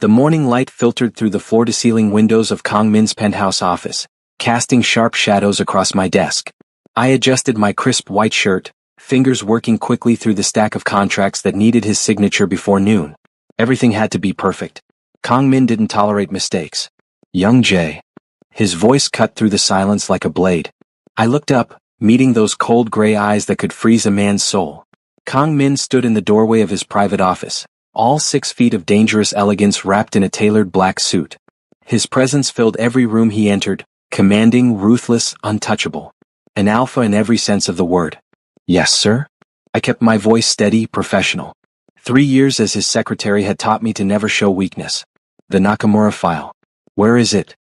The morning light filtered through the floor-to-ceiling windows of Kang Min's penthouse office, casting sharp shadows across my desk. I adjusted my crisp white shirt, fingers working quickly through the stack of contracts that needed his signature before noon. Everything had to be perfect. Kang Min didn't tolerate mistakes. Young Jae. His voice cut through the silence like a blade. I looked up, meeting those cold gray eyes that could freeze a man's soul. Kang Min stood in the doorway of his private office, all 6 feet of dangerous elegance wrapped in a tailored black suit. His presence filled every room he entered, commanding, ruthless, untouchable. An alpha in every sense of the word. Yes, sir? I kept my voice steady, professional. 3 years as his secretary had taught me to never show weakness. The Nakamura file. Where is it?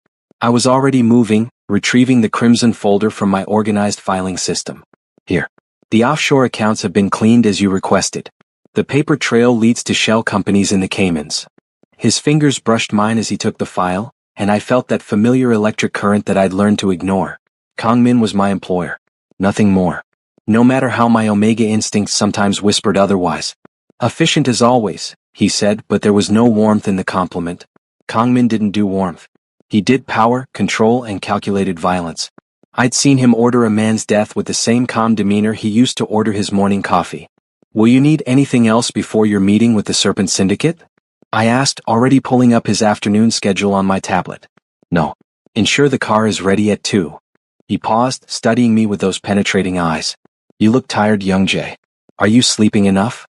I was already moving, retrieving the crimson folder from my organized filing system. Here. The offshore accounts have been cleaned as you requested. The paper trail leads to shell companies in the Caymans. His fingers brushed mine as he took the file, and I felt that familiar electric current that I'd learned to ignore. Kang Min was my employer. Nothing more. No matter how my Omega instincts sometimes whispered otherwise. Efficient as always, he said, but there was no warmth in the compliment. Kang Min didn't do warmth. He did power, control, and calculated violence. I'd seen him order a man's death with the same calm demeanor he used to order his morning coffee. Will you need anything else before your meeting with the Serpent Syndicate? I asked, already pulling up his afternoon schedule on my tablet. No. Ensure the car is ready at 2. He paused, studying me with those penetrating eyes. You look tired, young Jae. Are you sleeping enough?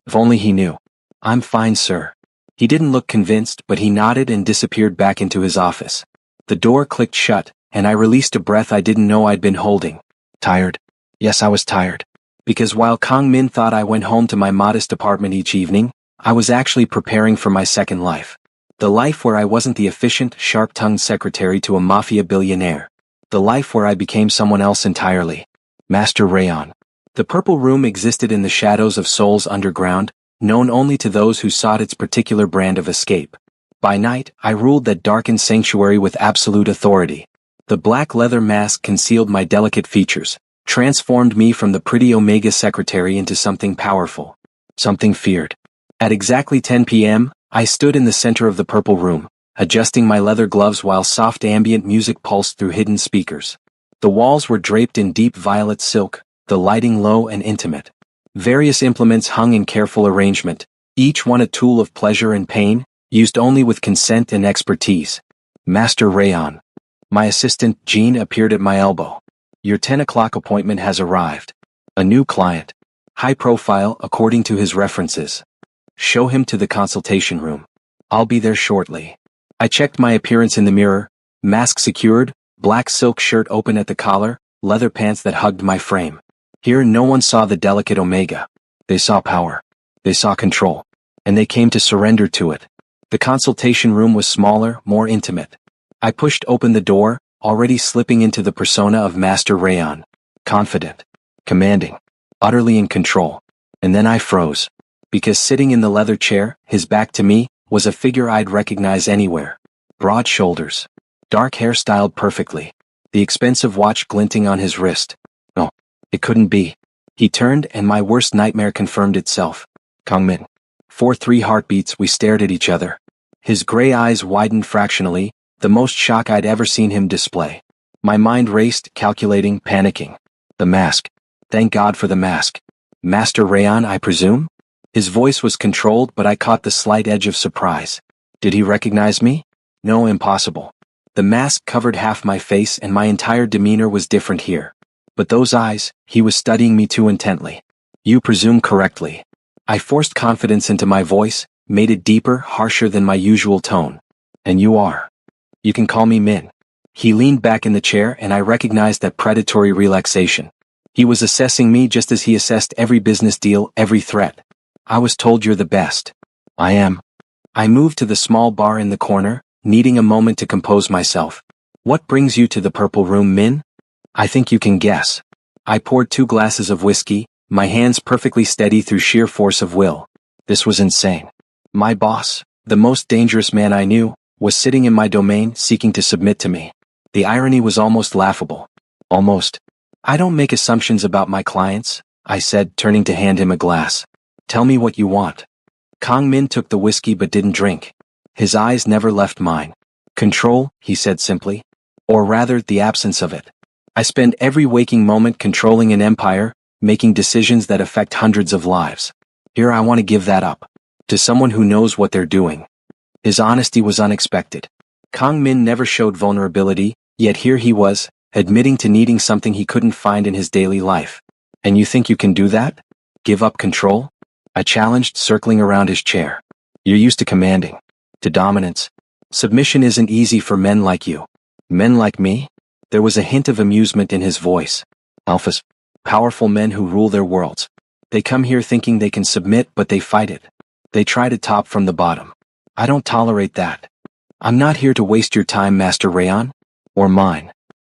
If only he knew. I'm fine, sir. He didn't look convinced, but he nodded and disappeared back into his office. The door clicked shut, and I released a breath I didn't know I'd been holding. Tired? Yes, I was tired. Because while Kang Min thought I went home to my modest apartment each evening, I was actually preparing for my second life. The life where I wasn't the efficient, sharp-tongued secretary to a Mafia billionaire. The life where I became someone else entirely. Master Rayon. The Purple Room existed in the shadows of Seoul's underground, known only to those who sought its particular brand of escape. By night, I ruled that darkened sanctuary with absolute authority. The black leather mask concealed my delicate features, transformed me from the pretty Omega secretary into something powerful. Something feared. At exactly 10 p.m., I stood in the center of the Purple Room, adjusting my leather gloves while soft ambient music pulsed through hidden speakers. The walls were draped in deep violet silk, the lighting low and intimate. Various implements hung in careful arrangement, each one a tool of pleasure and pain, used only with consent and expertise. Master Rayon. My assistant, Jean, appeared at my elbow. Your 10 o'clock appointment has arrived. A new client. High profile, according to his references. Show him to the consultation room. I'll be there shortly. I checked my appearance in the mirror, mask secured, black silk shirt open at the collar, leather pants that hugged my frame. Here no one saw the delicate Omega. They saw power. They saw control. And they came to surrender to it. The consultation room was smaller, more intimate. I pushed open the door, already slipping into the persona of Master Rayon. Confident. Commanding. Utterly in control. And then I froze. Because sitting in the leather chair, his back to me, was a figure I'd recognize anywhere. Broad shoulders. Dark hair styled perfectly. The expensive watch glinting on his wrist. No. It couldn't be. He turned and my worst nightmare confirmed itself. Kang Min. 4-3 heartbeats, we stared at each other. His gray eyes widened fractionally, the most shock I'd ever seen him display. My mind raced, calculating, panicking. The mask. Thank God for the mask. Master Rayon, I presume? His voice was controlled, but I caught the slight edge of surprise. Did he recognize me? No, impossible. The mask covered half my face and my entire demeanor was different here. But those eyes, he was studying me too intently. You presume correctly. I forced confidence into my voice, made it deeper, harsher than my usual tone. And you are. You can call me Min. He leaned back in the chair and I recognized that predatory relaxation. He was assessing me just as he assessed every business deal, every threat. I was told you're the best. I am. I moved to the small bar in the corner, needing a moment to compose myself. What brings you to the Purple Room, Min? I think you can guess. I poured 2 glasses of whiskey, my hands perfectly steady through sheer force of will. This was insane. My boss, the most dangerous man I knew, was sitting in my domain seeking to submit to me. The irony was almost laughable. Almost. I don't make assumptions about my clients, I said, turning to hand him a glass. Tell me what you want. Kang Min took the whiskey but didn't drink. His eyes never left mine. Control, he said simply. Or rather, the absence of it. I spend every waking moment controlling an empire, making decisions that affect hundreds of lives. Here I want to give that up. To someone who knows what they're doing. His honesty was unexpected. Kang Min never showed vulnerability, yet here he was, admitting to needing something he couldn't find in his daily life. And you think you can do that? Give up control? I challenged, circling around his chair. You're used to commanding. To dominance. Submission isn't easy for men like you. Men like me? There was a hint of amusement in his voice. Alphas. Powerful men who rule their worlds. They come here thinking they can submit, but they fight it. They try to top from the bottom. I don't tolerate that. I'm not here to waste your time, Master Rayon. Or mine.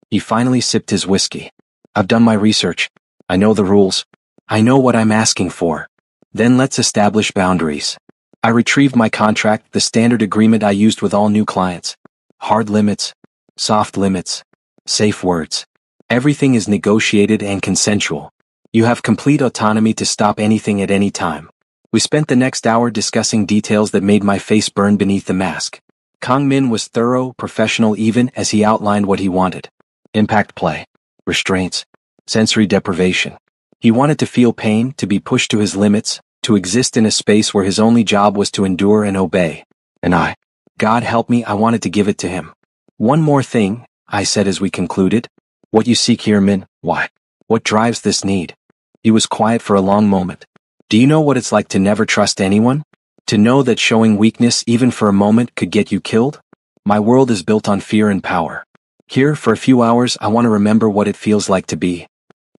He finally sipped his whiskey. I've done my research. I know the rules. I know what I'm asking for. Then let's establish boundaries. I retrieved my contract, the standard agreement I used with all new clients. Hard limits. Soft limits. Safe words. Everything is negotiated and consensual. You have complete autonomy to stop anything at any time. We spent the next hour discussing details that made my face burn beneath the mask. Kang Min was thorough, professional even as he outlined what he wanted. Impact play. Restraints. Sensory deprivation. He wanted to feel pain, to be pushed to his limits, to exist in a space where his only job was to endure and obey. And God help me, I wanted to give it to him. One more thing, I said as we concluded. What you seek here, Min, why? What drives this need? He was quiet for a long moment. Do you know what it's like to never trust anyone? To know that showing weakness even for a moment could get you killed? My world is built on fear and power. Here, for a few hours, I want to remember what it feels like to be.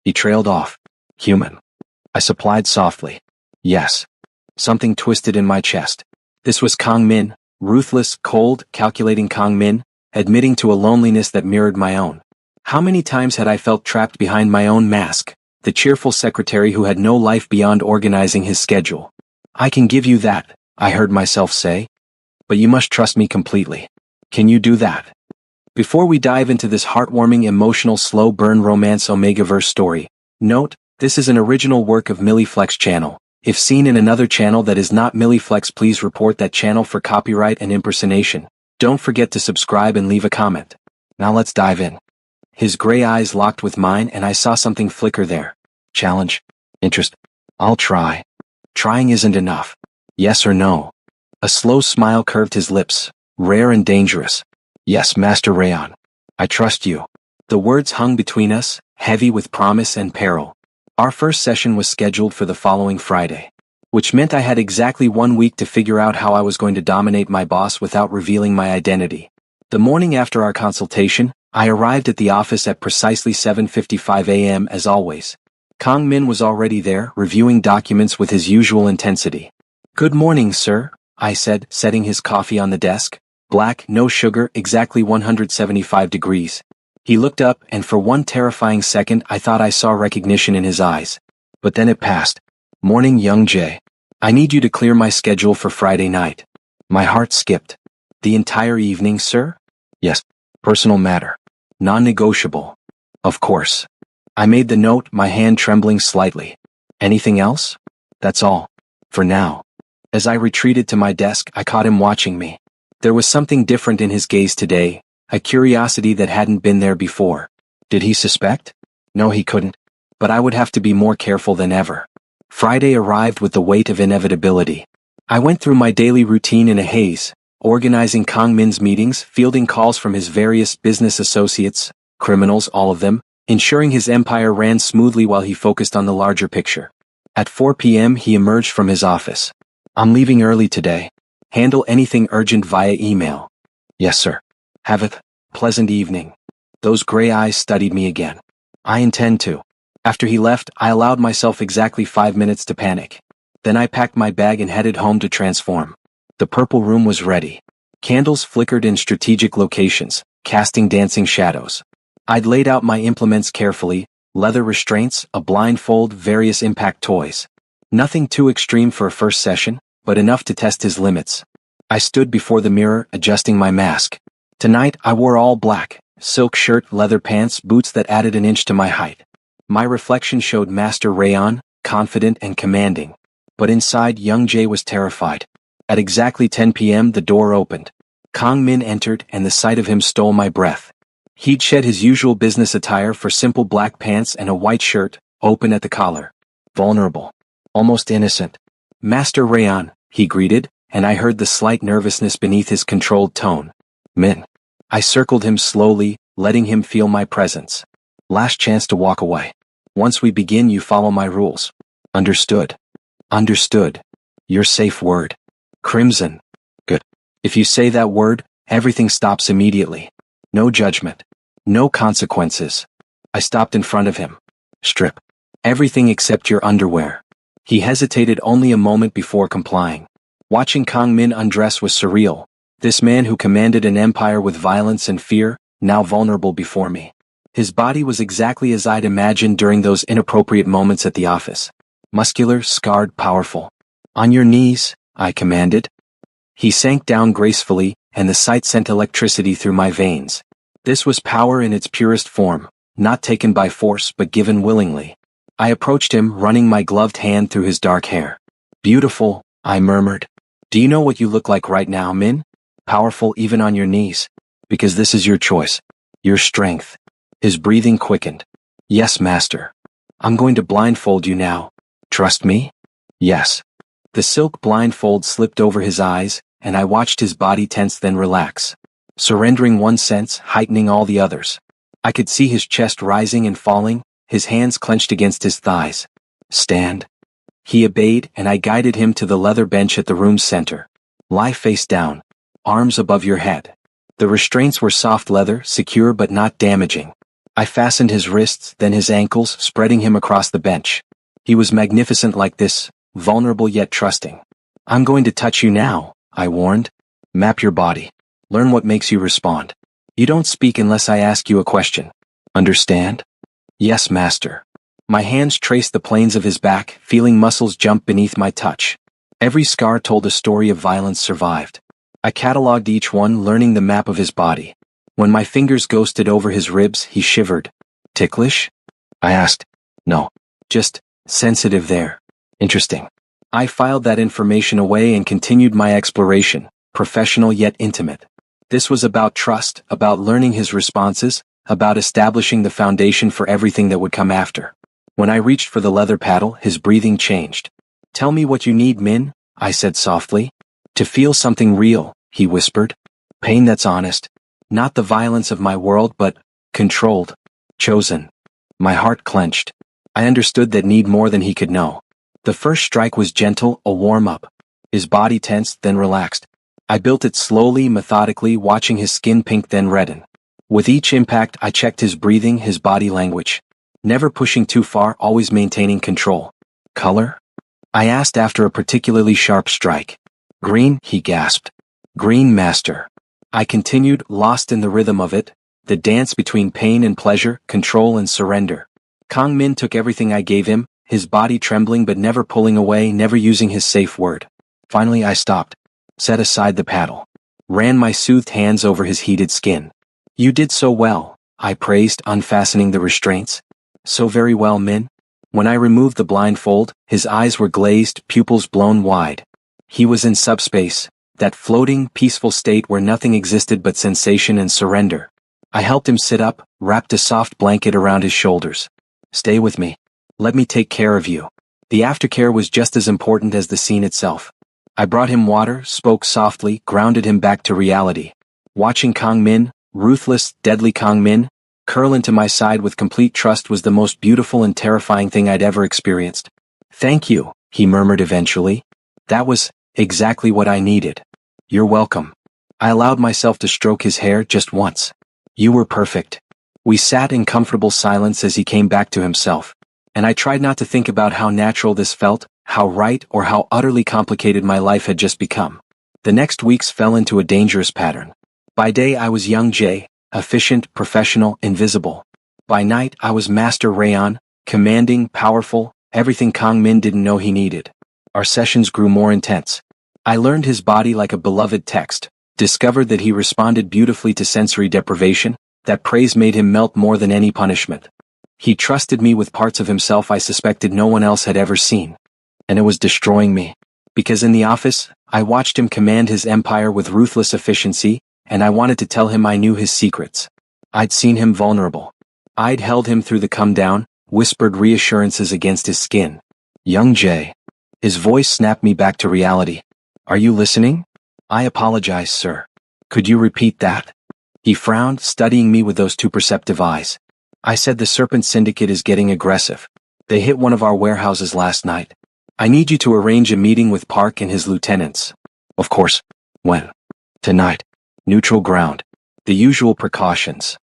He trailed off. Human. I supplied softly. Yes. Something twisted in my chest. This was Kang Min, ruthless, cold, calculating Kang Min, admitting to a loneliness that mirrored my own. How many times had I felt trapped behind my own mask, the cheerful secretary who had no life beyond organizing his schedule? I can give you that, I heard myself say. But you must trust me completely. Can you do that? Before we dive into this heartwarming, emotional, slow burn romance Omegaverse story, note, this is an original work of Milliflex channel. If seen in another channel that is not Milliflex, please report that channel for copyright and impersonation. Don't forget to subscribe and leave a comment. Now let's dive in. His gray eyes locked with mine and I saw something flicker there. Challenge. Interest. I'll try. Trying isn't enough. Yes or no? A slow smile curved his lips, rare and dangerous. Yes, Master Rayon. I trust you. The words hung between us, heavy with promise and peril. Our first session was scheduled for the following Friday, which meant I had exactly 1 week to figure out how I was going to dominate my boss without revealing my identity. The morning after our consultation, I arrived at the office at precisely 7:55 a.m. as always. Kang Min was already there, reviewing documents with his usual intensity. Good morning, sir, I said, setting his coffee on the desk. Black, no sugar, exactly 175 degrees. He looked up, and for one terrifying second I thought I saw recognition in his eyes. But then it passed. Morning, young Jay. I need you to clear my schedule for Friday night. My heart skipped. The entire evening, sir? Yes. Personal matter. Non-negotiable. Of course. I made the note, my hand trembling slightly. Anything else? That's all. For now. As I retreated to my desk, I caught him watching me. There was something different in his gaze today, a curiosity that hadn't been there before. Did he suspect? No, he couldn't. But I would have to be more careful than ever. Friday arrived with the weight of inevitability. I went through my daily routine in a haze, organizing Kang Min's meetings, fielding calls from his various business associates, criminals, all of them, ensuring his empire ran smoothly while he focused on the larger picture. At 4 p.m. he emerged from his office. I'm leaving early today. Handle anything urgent via email. Yes, sir. Have a pleasant evening. Those gray eyes studied me again. I intend to. After he left, I allowed myself exactly 5 minutes to panic. Then I packed my bag and headed home to transform. The purple room was ready. Candles flickered in strategic locations, casting dancing shadows. I'd laid out my implements carefully, leather restraints, a blindfold, various impact toys. Nothing too extreme for a first session, but enough to test his limits. I stood before the mirror, adjusting my mask. Tonight, I wore all black, silk shirt, leather pants, boots that added an inch to my height. My reflection showed Master Rayon, confident and commanding. But inside, young Jay was terrified. At exactly 10 p.m. the door opened. Kang Min entered and the sight of him stole my breath. He'd shed his usual business attire for simple black pants and a white shirt, open at the collar. Vulnerable. Almost innocent. Master Rayan, he greeted, and I heard the slight nervousness beneath his controlled tone. Min. I circled him slowly, letting him feel my presence. Last chance to walk away. Once we begin you follow my rules. Understood. Understood. Your safe word. Crimson. Good. If you say that word, everything stops immediately. No judgment. No consequences. I stopped in front of him. Strip. Everything except your underwear. He hesitated only a moment before complying. Watching Kang Min undress was surreal. This man who commanded an empire with violence and fear, now vulnerable before me. His body was exactly as I'd imagined during those inappropriate moments at the office. Muscular, scarred, powerful. On your knees, I commanded. He sank down gracefully, and the sight sent electricity through my veins. This was power in its purest form, not taken by force but given willingly. I approached him, running my gloved hand through his dark hair. Beautiful, I murmured. Do you know what you look like right now, Min? Powerful even on your knees. Because this is your choice. Your strength. His breathing quickened. Yes, master. I'm going to blindfold you now. Trust me? Yes. The silk blindfold slipped over his eyes, and I watched his body tense then relax. Surrendering one sense, heightening all the others. I could see his chest rising and falling, his hands clenched against his thighs. Stand. He obeyed, and I guided him to the leather bench at the room's center. Lie face down. Arms above your head. The restraints were soft leather, secure but not damaging. I fastened his wrists, then his ankles, spreading him across the bench. He was magnificent like this, vulnerable yet trusting. I'm going to touch you now, I warned. Map your body. Learn what makes you respond. You don't speak unless I ask you a question. Understand? Yes, master. My hands traced the planes of his back, feeling muscles jump beneath my touch. Every scar told a story of violence survived. I catalogued each one, learning the map of his body. When my fingers ghosted over his ribs, he shivered. Ticklish? I asked. No. Just sensitive there. Interesting. I filed that information away and continued my exploration, professional yet intimate. This was about trust, about learning his responses, about establishing the foundation for everything that would come after. When I reached for the leather paddle, his breathing changed. Tell me what you need, Min, I said softly. To feel something real, he whispered. Pain that's honest. Not the violence of my world, but controlled. Chosen. My heart clenched. I understood that need more than he could know. The first strike was gentle, a warm-up. His body tensed, then relaxed. I built it slowly, methodically, watching his skin pink then redden. With each impact, I checked his breathing, his body language. Never pushing too far, always maintaining control. Color? I asked after a particularly sharp strike. Green, he gasped. Green, master. I continued, lost in the rhythm of it, the dance between pain and pleasure, control and surrender. Kang Min took everything I gave him, his body trembling but never pulling away, never using his safe word. Finally I stopped. Set aside the paddle. Ran my soothed hands over his heated skin. You did so well, I praised, unfastening the restraints. So very well, Min. When I removed the blindfold, his eyes were glazed, pupils blown wide. He was in subspace, that floating, peaceful state where nothing existed but sensation and surrender. I helped him sit up, wrapped a soft blanket around his shoulders. Stay with me. Let me take care of you. The aftercare was just as important as the scene itself. I brought him water, spoke softly, grounded him back to reality. Watching Kang Min, ruthless, deadly Kang Min, curl into my side with complete trust was the most beautiful and terrifying thing I'd ever experienced. Thank you, he murmured eventually. That was exactly what I needed. You're welcome. I allowed myself to stroke his hair just once. You were perfect. We sat in comfortable silence as he came back to himself, and I tried not to think about how natural this felt, how right or how utterly complicated my life had just become. The next weeks fell into a dangerous pattern. By day I was young Jay, efficient, professional, invisible. By night I was Master Rayan, commanding, powerful, everything Kang Min didn't know he needed. Our sessions grew more intense. I learned his body like a beloved text, discovered that he responded beautifully to sensory deprivation, that praise made him melt more than any punishment. He trusted me with parts of himself I suspected no one else had ever seen. And it was destroying me. Because in the office, I watched him command his empire with ruthless efficiency, and I wanted to tell him I knew his secrets. I'd seen him vulnerable. I'd held him through the come-down, whispered reassurances against his skin. Young Jay. His voice snapped me back to reality. Are you listening? I apologize, sir. Could you repeat that? He frowned, studying me with those two perceptive eyes. I said the Serpent Syndicate is getting aggressive. They hit one of our warehouses last night. I need you to arrange a meeting with Park and his lieutenants. Of course. When? Tonight. Neutral ground. The usual precautions.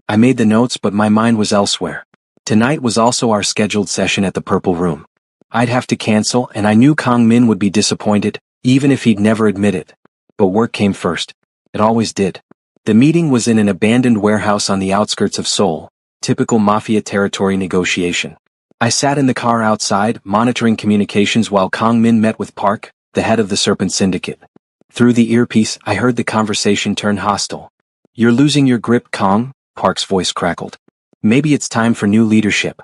I made the notes, but my mind was elsewhere. Tonight was also our scheduled session at the Purple Room. I'd have to cancel, and I knew Kang Min would be disappointed, even if he'd never admit it. But work came first. It always did. The meeting was in an abandoned warehouse on the outskirts of Seoul, typical Mafia territory negotiation. I sat in the car outside, monitoring communications while Kang Min met with Park, the head of the Serpent Syndicate. Through the earpiece, I heard the conversation turn hostile. You're losing your grip, Kang, Park's voice crackled. Maybe it's time for new leadership.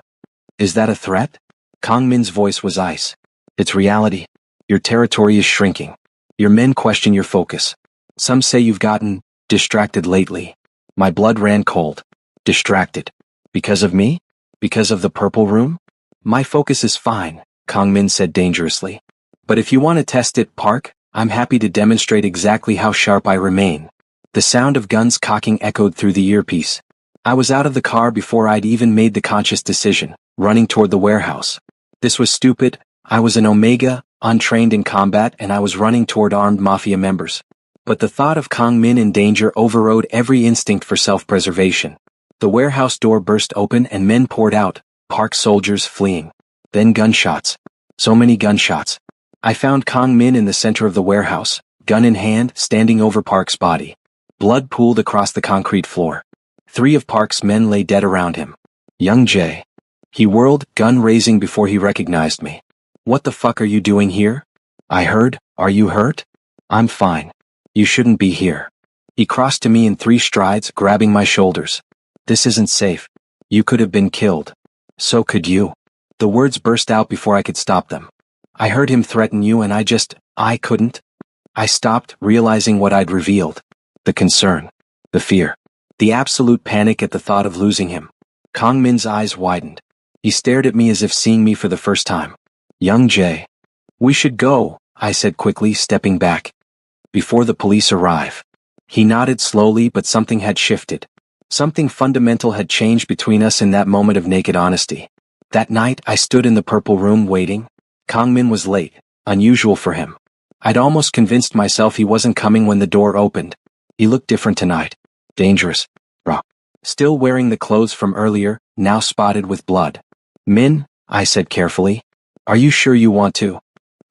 Is that a threat? Kang Min's voice was ice. It's reality. Your territory is shrinking. Your men question your focus. Some say you've gotten distracted lately. My blood ran cold. Distracted. Because of me? Because of the Purple Room? My focus is fine, Kang Min said dangerously. But if you want to test it, Park, I'm happy to demonstrate exactly how sharp I remain. The sound of guns cocking echoed through the earpiece. I was out of the car before I'd even made the conscious decision, running toward the warehouse. This was stupid. I was an Omega, untrained in combat, and I was running toward armed Mafia members. But the thought of Kang Min in danger overrode every instinct for self-preservation. The warehouse door burst open and men poured out, Park soldiers fleeing. Then gunshots. So many gunshots. I found Kang Min in the center of the warehouse, gun in hand, standing over Park's body. Blood pooled across the concrete floor. 3 of Park's men lay dead around him. Young Jay. He whirled, gun raising before he recognized me. What the fuck are you doing here? I heard. Are you hurt? I'm fine. You shouldn't be here. He crossed to me in 3 strides, grabbing my shoulders. This isn't safe. You could have been killed. So could you. The words burst out before I could stop them. I heard him threaten you and I couldn't. I stopped, realizing what I'd revealed. The concern. The fear. The absolute panic at the thought of losing him. Kang Min's eyes widened. He stared at me as if seeing me for the first time. Young Jay. We should go, I said quickly, stepping back. Before the police arrive. He nodded slowly, but something had shifted. Something fundamental had changed between us in that moment of naked honesty. That night, I stood in the Purple Room waiting. Kang Min was late, unusual for him. I'd almost convinced myself he wasn't coming when the door opened. He looked different tonight. Dangerous. Raw. Still wearing the clothes from earlier, now spotted with blood. Min, I said carefully. Are you sure you want to?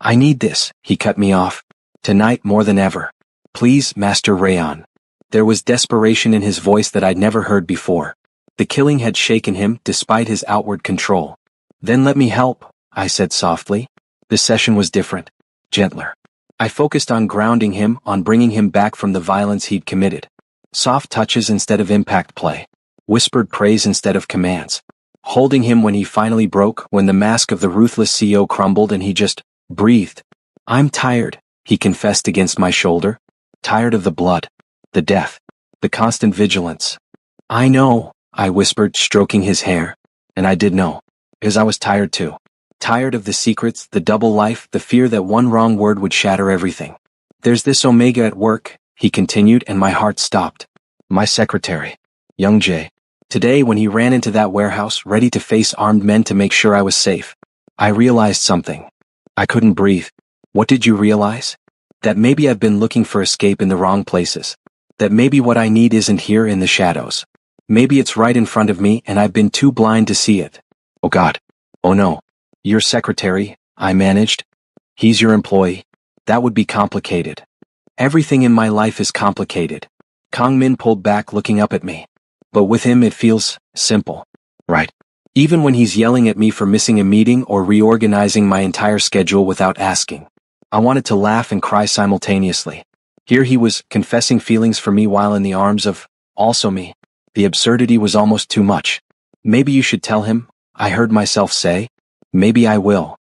I need this, he cut me off. Tonight more than ever. Please, Master Rayon. There was desperation in his voice that I'd never heard before. The killing had shaken him, despite his outward control. Then let me help, I said softly. The session was different. Gentler. I focused on grounding him, on bringing him back from the violence he'd committed. Soft touches instead of impact play. Whispered praise instead of commands. Holding him when he finally broke, when the mask of the ruthless CEO crumbled and he just breathed. I'm tired, he confessed against my shoulder. Tired of the blood. The death. The constant vigilance. I know, I whispered, stroking his hair. And I did know. Because I was tired too. Tired of the secrets, the double life, the fear that one wrong word would shatter everything. There's this Omega at work, he continued, and my heart stopped. My secretary. Young Jay. Today when he ran into that warehouse, ready to face armed men to make sure I was safe, I realized something. I couldn't breathe. What did you realize? That maybe I've been looking for escape in the wrong places. That maybe what I need isn't here in the shadows. Maybe it's right in front of me and I've been too blind to see it. Oh God. Oh no. Your secretary, I managed. He's your employee. That would be complicated. Everything in my life is complicated. Kang Min pulled back, looking up at me. But with him it feels simple. Right. Even when he's yelling at me for missing a meeting or reorganizing my entire schedule without asking. I wanted to laugh and cry simultaneously. Here he was, confessing feelings for me while in the arms of, also me. The absurdity was almost too much. Maybe you should tell him, I heard myself say. Maybe I will.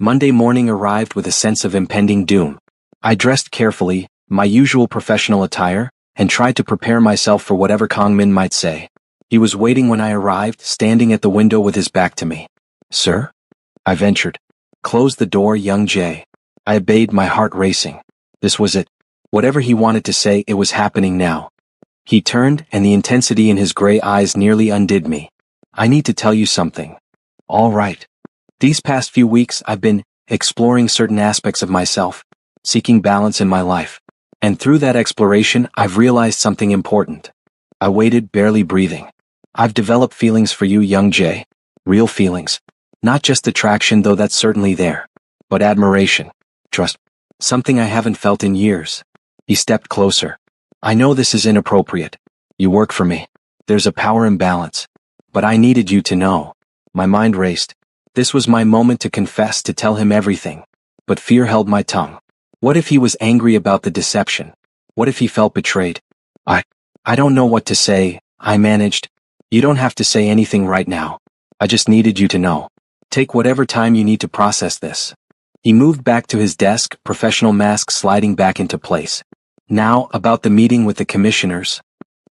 Monday morning arrived with a sense of impending doom. I dressed carefully, my usual professional attire, and tried to prepare myself for whatever Kang Min might say. He was waiting when I arrived, standing at the window with his back to me. "Sir?" I ventured. "Close the door, young Jay." I obeyed, my heart racing. This was it. Whatever he wanted to say, it was happening now. He turned, and the intensity in his gray eyes nearly undid me. "I need to tell you something." "All right." These past few weeks, I've been exploring certain aspects of myself, seeking balance in my life. And through that exploration, I've realized something important. I waited, barely breathing. I've developed feelings for you, young Jay. Real feelings. Not just attraction, though that's certainly there. But admiration. Trust. Something I haven't felt in years. He stepped closer. "I know this is inappropriate. You work for me. There's a power imbalance. But I needed you to know." My mind raced. This was my moment to confess, to tell him everything. But fear held my tongue. What if he was angry about the deception? What if he felt betrayed? I don't know what to say, I managed. "You don't have to say anything right now. I just needed you to know. Take whatever time you need to process this." He moved back to his desk, professional mask sliding back into place. "Now, about the meeting with the commissioners."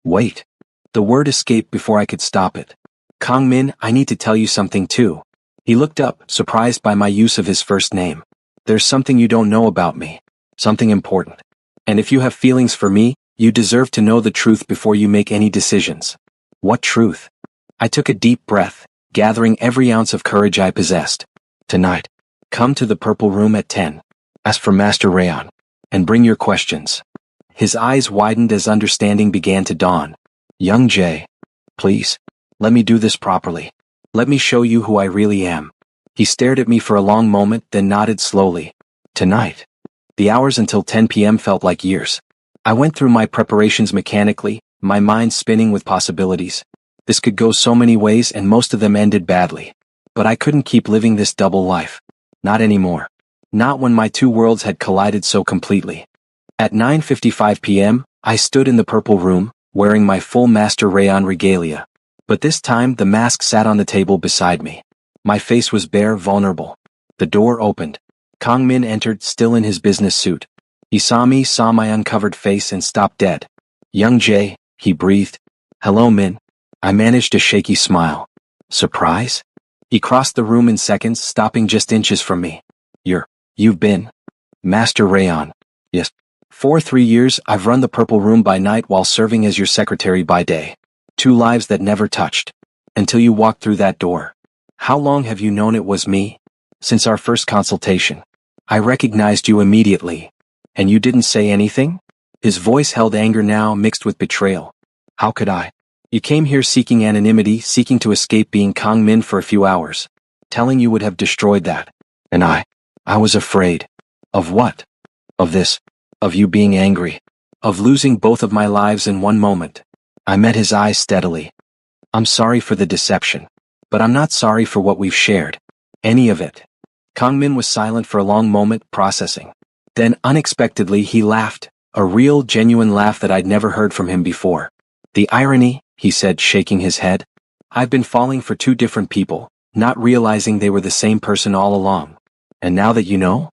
Wait. The word escaped before I could stop it. "Kang Min, I need to tell you something too." He looked up, surprised by my use of his first name. "There's something you don't know about me. Something important. And if you have feelings for me, you deserve to know the truth before you make any decisions." "What truth?" I took a deep breath, gathering every ounce of courage I possessed. "Tonight. Come to the Purple Room at 10. Ask for Master Rayon. And bring your questions." His eyes widened as understanding began to dawn. "Young Jay. Please. Let me do this properly. Let me show you who I really am." He stared at me for a long moment, then nodded slowly. "Tonight." The hours until 10 p.m. felt like years. I went through my preparations mechanically, my mind spinning with possibilities. This could go so many ways, and most of them ended badly. But I couldn't keep living this double life. Not anymore. Not when my two worlds had collided so completely. At 9:55 p.m., I stood in the Purple Room, wearing my full Master Rayon regalia. But this time the mask sat on the table beside me. My face was bare, vulnerable. The door opened. Kang Min entered, still in his business suit. He saw me, saw my uncovered face, and stopped dead. "Young Jay," he breathed. "Hello, Min." I managed a shaky smile. "Surprise?" He crossed the room in seconds, stopping just inches from me. You've been Master Rayon." "Yes. For 3 years, I've run the Purple Room by night while serving as your secretary by day. 2 lives that never touched. Until you walked through that door." "How long have you known it was me?" "Since our first consultation. I recognized you immediately." "And you didn't say anything?" His voice held anger now, mixed with betrayal. "How could I? You came here seeking anonymity, seeking to escape being Kang Min for a few hours. Telling you would have destroyed that. And I was afraid." "Of what?" "Of this. Of you being angry. Of losing both of my lives in one moment." I met his eyes steadily. "I'm sorry for the deception. But I'm not sorry for what we've shared. Any of it." Kang Min was silent for a long moment, processing. Then, unexpectedly, he laughed, a real, genuine laugh that I'd never heard from him before. "The irony," he said, shaking his head. "I've been falling for 2 different people, not realizing they were the same person all along. And now that you know?"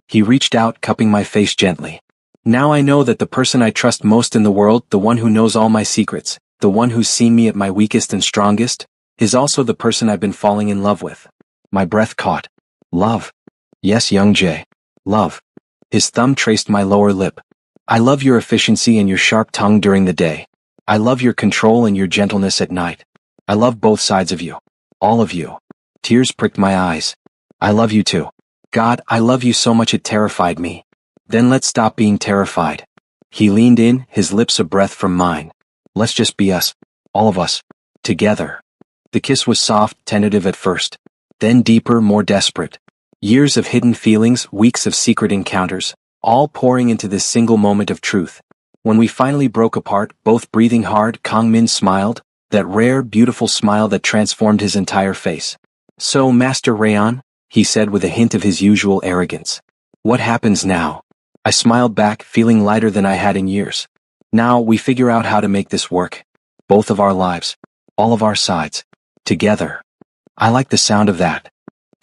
He reached out, cupping my face gently. "Now I know that the person I trust most in the world, the one who knows all my secrets, the one who's seen me at my weakest and strongest, is also the person I've been falling in love with." My breath caught. "Love?" "Yes, young Jay. Love." His thumb traced my lower lip. "I love your efficiency and your sharp tongue during the day. I love your control and your gentleness at night. I love both sides of you. All of you." Tears pricked my eyes. "I love you too. God, I love you so much it terrified me." "Then let's stop being terrified." He leaned in, his lips a breath from mine. "Let's just be us. All of us. Together." The kiss was soft, tentative at first. Then deeper, more desperate. Years of hidden feelings, weeks of secret encounters, all pouring into this single moment of truth. When we finally broke apart, both breathing hard, Kang Min smiled, that rare, beautiful smile that transformed his entire face. "So, Master Rayon," he said with a hint of his usual arrogance. "What happens now?" I smiled back, feeling lighter than I had in years. "Now, we figure out how to make this work. Both of our lives. All of our sides. Together." I like the sound of that.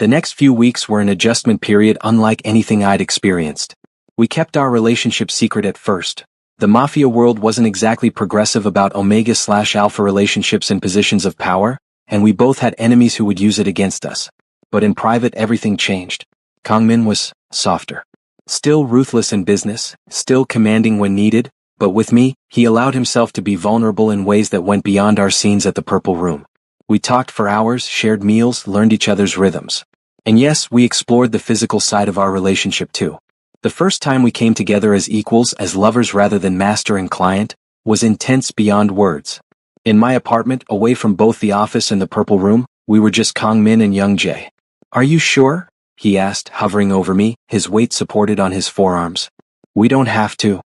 The next few weeks were an adjustment period unlike anything I'd experienced. We kept our relationship secret at first. The Mafia world wasn't exactly progressive about Omega/Alpha relationships and positions of power, and we both had enemies who would use it against us. But in private everything changed. Kangmin was softer. Still ruthless in business, still commanding when needed, but with me, he allowed himself to be vulnerable in ways that went beyond our scenes at the Purple Room. We talked for hours, shared meals, learned each other's rhythms. And yes, we explored the physical side of our relationship too. The first time we came together as equals, as lovers rather than master and client, was intense beyond words. In my apartment, away from both the office and the Purple Room, we were just Kangmin and Young Jae. "Are you sure?" he asked, hovering over me, his weight supported on his forearms. "We don't have to."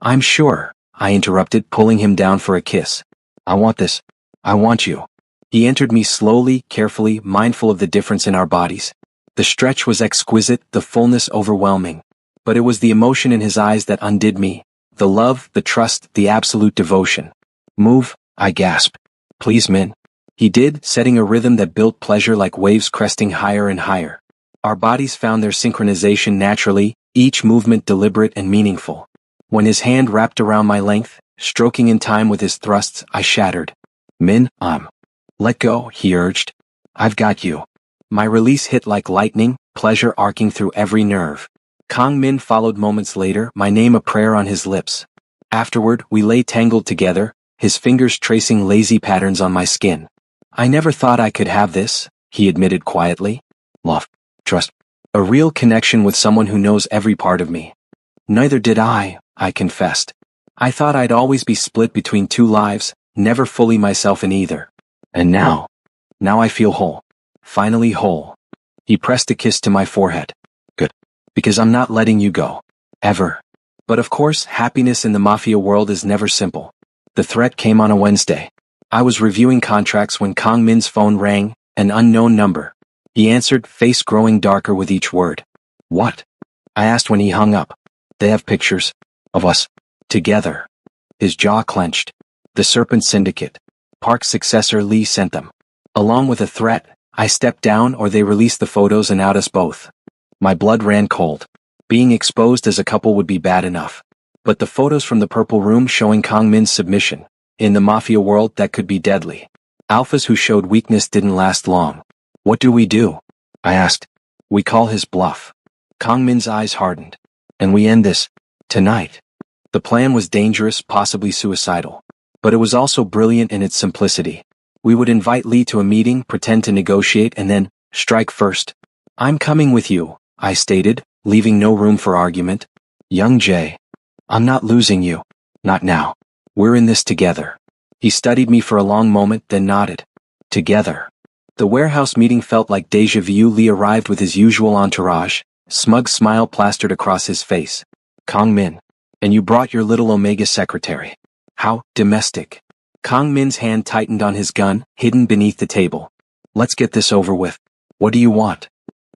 "I'm sure," I interrupted, pulling him down for a kiss. "I want this. I want you." He entered me slowly, carefully, mindful of the difference in our bodies. The stretch was exquisite, the fullness overwhelming. But it was the emotion in his eyes that undid me. The love, the trust, the absolute devotion. "Move," I gasped. "Please, Min." He did, setting a rhythm that built pleasure like waves cresting higher and higher. Our bodies found their synchronization naturally, each movement deliberate and meaningful. When his hand wrapped around my length, stroking in time with his thrusts, I shattered. "Min, let go," he urged. "I've got you." My release hit like lightning, pleasure arcing through every nerve. Kang-min followed moments later, my name a prayer on his lips. Afterward, we lay tangled together, his fingers tracing lazy patterns on my skin. "I never thought I could have this," he admitted quietly. "Love, trust, a real connection with someone who knows every part of me." "Neither did I confessed. "I thought I'd always be split between two lives, never fully myself in either. And now I feel whole. Finally whole." He pressed a kiss to my forehead. "Good. Because I'm not letting you go. Ever." But of course, happiness in the Mafia world is never simple. The threat came on a Wednesday. I was reviewing contracts when Kang Min's phone rang, an unknown number. He answered, face growing darker with each word. "What?" I asked when he hung up. "They have pictures of us together." His jaw clenched. "The Serpent Syndicate. Park's successor Lee sent them. Along with a threat, I stepped down or they release the photos and out us both." My blood ran cold. Being exposed as a couple would be bad enough. But the photos from the Purple Room showing Kang Min's submission. In the Mafia world, that could be deadly. Alphas who showed weakness didn't last long. "What do we do?" I asked. "We call his bluff." Kang Min's eyes hardened. "And we end this tonight." The plan was dangerous, possibly suicidal. But it was also brilliant in its simplicity. We would invite Lee to a meeting, pretend to negotiate, and then strike first. "I'm coming with you," I stated, leaving no room for argument. "Young Jae, I'm not losing you. Not now. We're in this together." He studied me for a long moment, then nodded. "Together." The warehouse meeting felt like déjà vu. Lee arrived with his usual entourage, smug smile plastered across his face. "Kang Min. And you brought your little Omega secretary. How domestic." Kang Min's hand tightened on his gun, hidden beneath the table. "Let's get this over with. What do you want?"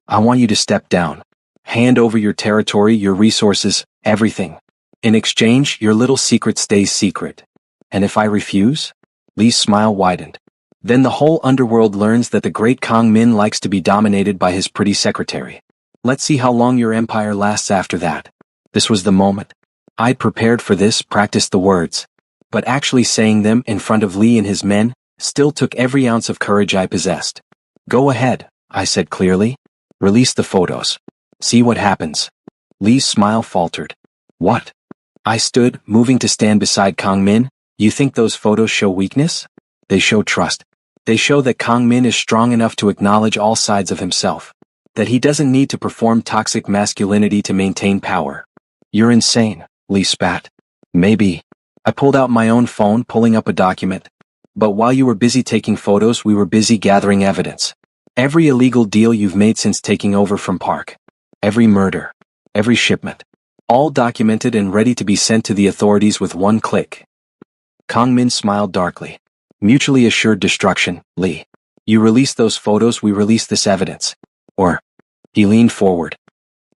"I want you to step down. Hand over your territory, your resources, everything. In exchange, your little secret stays secret." "And if I refuse?" Lee's smile widened. "Then the whole underworld learns that the great Kang Min likes to be dominated by his pretty secretary. Let's see how long your empire lasts after that." This was the moment. I'd prepared for this, practiced the words. But actually saying them in front of Lee and his men still took every ounce of courage I possessed. "Go ahead," I said clearly. "Release the photos. See what happens." Lee's smile faltered. "What?" I stood, moving to stand beside Kang Min. "You think those photos show weakness? They show trust. They show that Kang Min is strong enough to acknowledge all sides of himself. That he doesn't need to perform toxic masculinity to maintain power." "You're insane," Lee spat. "Maybe." I pulled out my own phone, pulling up a document. "But while you were busy taking photos, we were busy gathering evidence. Every illegal deal you've made since taking over from Park. Every murder. Every shipment. All documented and ready to be sent to the authorities with one click." Kang Min smiled darkly. "Mutually assured destruction, Lee. You release those photos, we release this evidence. Or..." He leaned forward.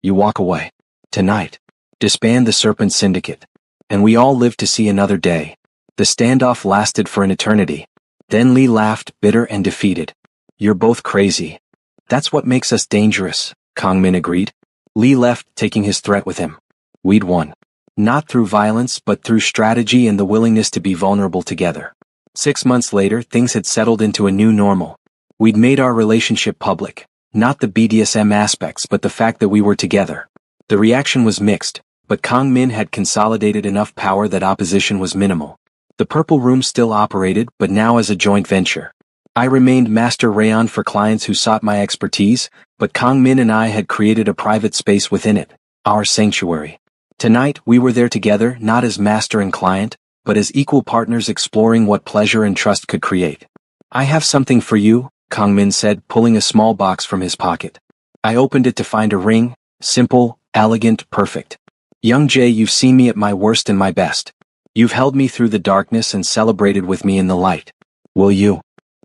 "You walk away. Tonight. Disband the Serpent Syndicate. And we all live to see another day." The standoff lasted for an eternity. Then Lee laughed, bitter and defeated. "You're both crazy." That's what makes us dangerous, Kang Min agreed. Lee left, taking his threat with him. We'd won. Not through violence but through strategy and the willingness to be vulnerable together. 6 months later, things had settled into a new normal. We'd made our relationship public. Not the BDSM aspects but the fact that we were together. The reaction was mixed, but Kang Min had consolidated enough power that opposition was minimal. The Purple Room still operated, but now as a joint venture. I remained Master Rayon for clients who sought my expertise, but Kang Min and I had created a private space within it, our sanctuary. Tonight, we were there together, not as master and client, but as equal partners exploring what pleasure and trust could create. I have something for you, Kang Min said, pulling a small box from his pocket. I opened it to find a ring, simple, elegant, perfect. Young Jay, you've seen me at my worst and my best. You've held me through the darkness and celebrated with me in the light. Will you?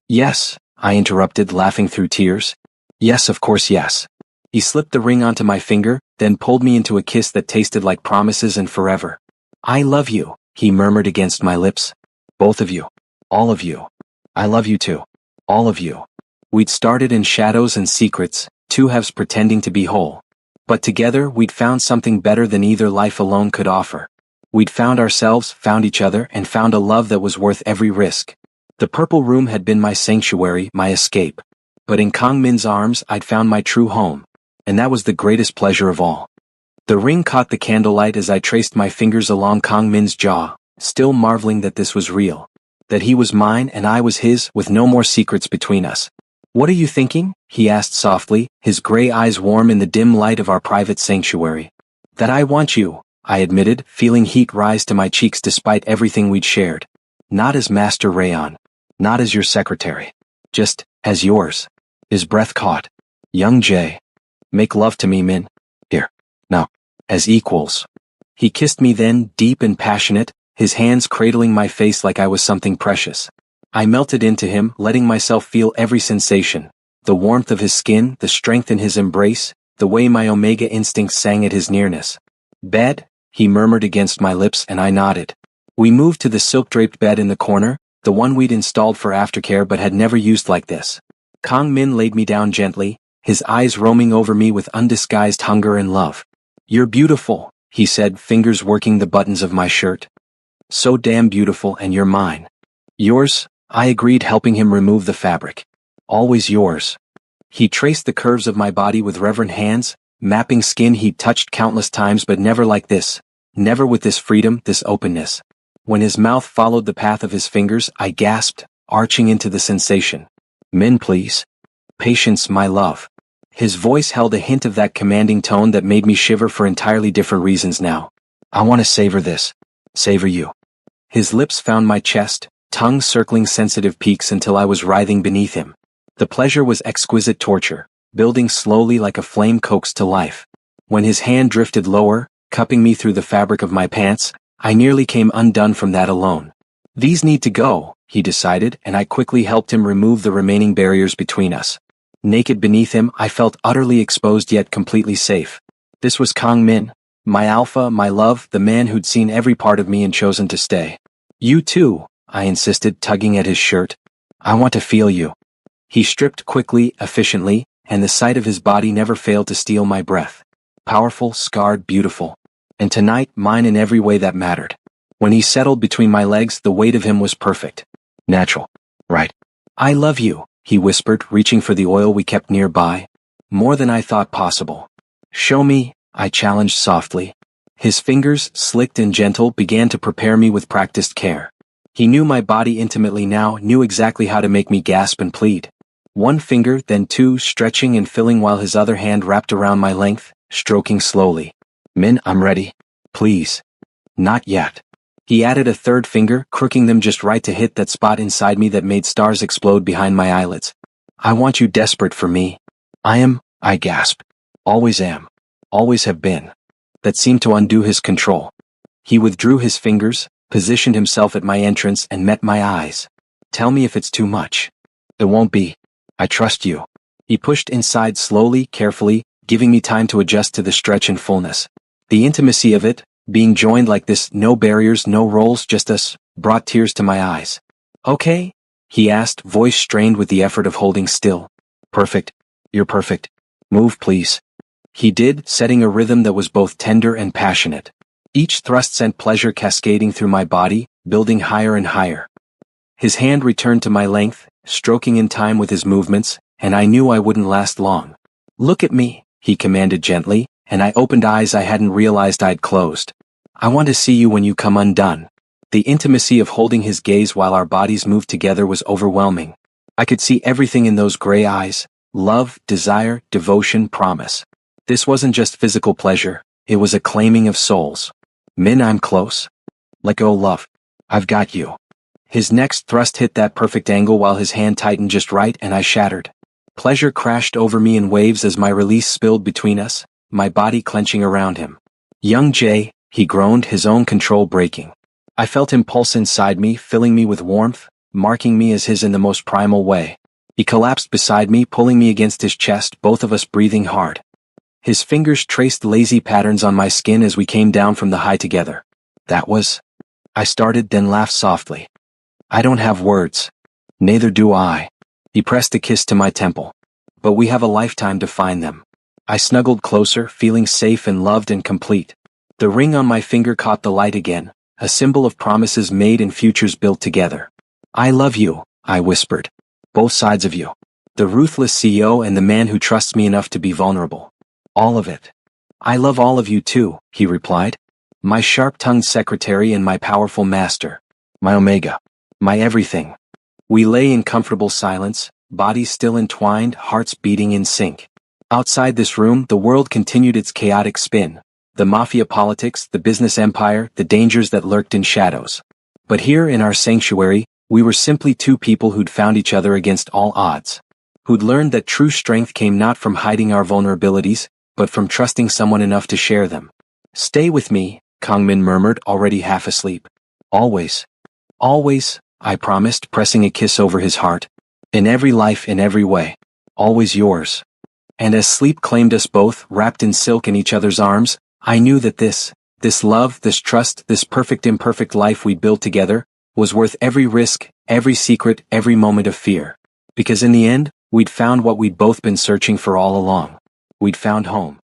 Yes, I interrupted, laughing through tears. Yes, of course, yes. He slipped the ring onto my finger, then pulled me into a kiss that tasted like promises and forever. I love you, he murmured against my lips. Both of you. All of you. I love you too. All of you. We'd started in shadows and secrets, two halves pretending to be whole. But together we'd found something better than either life alone could offer. We'd found ourselves, found each other, and found a love that was worth every risk. The Purple Room had been my sanctuary, my escape. But in Kang Min's arms I'd found my true home. And that was the greatest pleasure of all. The ring caught the candlelight as I traced my fingers along Kang Min's jaw, still marveling that this was real. That he was mine and I was his, with no more secrets between us. What are you thinking? He asked softly, his gray eyes warm in the dim light of our private sanctuary. That I want you, I admitted, feeling heat rise to my cheeks despite everything we'd shared. Not as Master Rayon. Not as your secretary. Just, as yours. His breath caught. Young Jay. Make love to me, Min. Here. Now. As equals. He kissed me then, deep and passionate, his hands cradling my face like I was something precious. I melted into him, letting myself feel every sensation. The warmth of his skin, the strength in his embrace, the way my omega instincts sang at his nearness. Bed? He murmured against my lips and I nodded. We moved to the silk-draped bed in the corner, the one we'd installed for aftercare but had never used like this. Kang Min laid me down gently, his eyes roaming over me with undisguised hunger and love. You're beautiful, he said, fingers working the buttons of my shirt. So damn beautiful, and you're mine. Yours, I agreed, helping him remove the fabric. Always yours. He traced the curves of my body with reverent hands, mapping skin he'd touched countless times but never like this. Never with this freedom, this openness. When his mouth followed the path of his fingers, I gasped, arching into the sensation. Min, please. Patience, my love. His voice held a hint of that commanding tone that made me shiver for entirely different reasons now. I want to savor this. Savor you. His lips found my chest, tongue circling sensitive peaks until I was writhing beneath him. The pleasure was exquisite torture, building slowly like a flame coaxed to life. When his hand drifted lower, cupping me through the fabric of my pants, I nearly came undone from that alone. These need to go, he decided, and I quickly helped him remove the remaining barriers between us. Naked beneath him, I felt utterly exposed yet completely safe. This was Kang Min, my alpha, my love, the man who'd seen every part of me and chosen to stay. You too, I insisted, tugging at his shirt. I want to feel you. He stripped quickly, efficiently, and the sight of his body never failed to steal my breath. Powerful, scarred, beautiful. And tonight, mine in every way that mattered. When he settled between my legs, the weight of him was perfect. Natural. Right. I love you, he whispered, reaching for the oil we kept nearby. More than I thought possible. Show me, I challenged softly. His fingers, slicked and gentle, began to prepare me with practiced care. He knew my body intimately now, knew exactly how to make me gasp and plead. One finger, then two, stretching and filling while his other hand wrapped around my length, stroking slowly. Min, I'm ready. Please. Not yet. He added a third finger, crooking them just right to hit that spot inside me that made stars explode behind my eyelids. I want you desperate for me. I gasped. Always am. Always have been. That seemed to undo his control. He withdrew his fingers, positioned himself at my entrance and met my eyes. Tell me if it's too much. It won't be. I trust you. He pushed inside slowly, carefully, giving me time to adjust to the stretch and fullness. The intimacy of it, being joined like this, no barriers, no roles, just us, brought tears to my eyes. Okay? He asked, voice strained with the effort of holding still. Perfect. You're perfect. Move, please. He did, setting a rhythm that was both tender and passionate. Each thrust sent pleasure cascading through my body, building higher and higher. His hand returned to my length, stroking in time with his movements, and I knew I wouldn't last long. Look at me, he commanded gently, and I opened eyes I hadn't realized I'd closed. I want to see you when you come undone. The intimacy of holding his gaze while our bodies moved together was overwhelming. I could see everything in those gray eyes: love, desire, devotion, promise. This wasn't just physical pleasure, it was a claiming of souls. Min, I'm close. Let go, love. I've got you. His next thrust hit that perfect angle while his hand tightened just right and I shattered. Pleasure crashed over me in waves as my release spilled between us, my body clenching around him. Young Jay, he groaned, his own control breaking. I felt him pulse inside me, filling me with warmth, marking me as his in the most primal way. He collapsed beside me, pulling me against his chest, both of us breathing hard. His fingers traced lazy patterns on my skin as we came down from the high together. That was... I started, then laughed softly. I don't have words. Neither do I. He pressed a kiss to my temple. But we have a lifetime to find them. I snuggled closer, feeling safe and loved and complete. The ring on my finger caught the light again, a symbol of promises made and futures built together. I love you, I whispered. Both sides of you. The ruthless CEO and the man who trusts me enough to be vulnerable. All of it. I love all of you too, he replied. My sharp-tongued secretary and my powerful master. My omega. My everything. We lay in comfortable silence, bodies still entwined, hearts beating in sync. Outside this room, the world continued its chaotic spin. The mafia politics, the business empire, the dangers that lurked in shadows. But here in our sanctuary, we were simply two people who'd found each other against all odds. Who'd learned that true strength came not from hiding our vulnerabilities, but from trusting someone enough to share them. Stay with me, Kangmin murmured, already half asleep. Always. Always, I promised, pressing a kiss over his heart. In every life, in every way. Always yours. And as sleep claimed us both, wrapped in silk in each other's arms, I knew that this love, this trust, this perfect imperfect life we built together, was worth every risk, every secret, every moment of fear. Because in the end, we'd found what we'd both been searching for all along. We'd found home.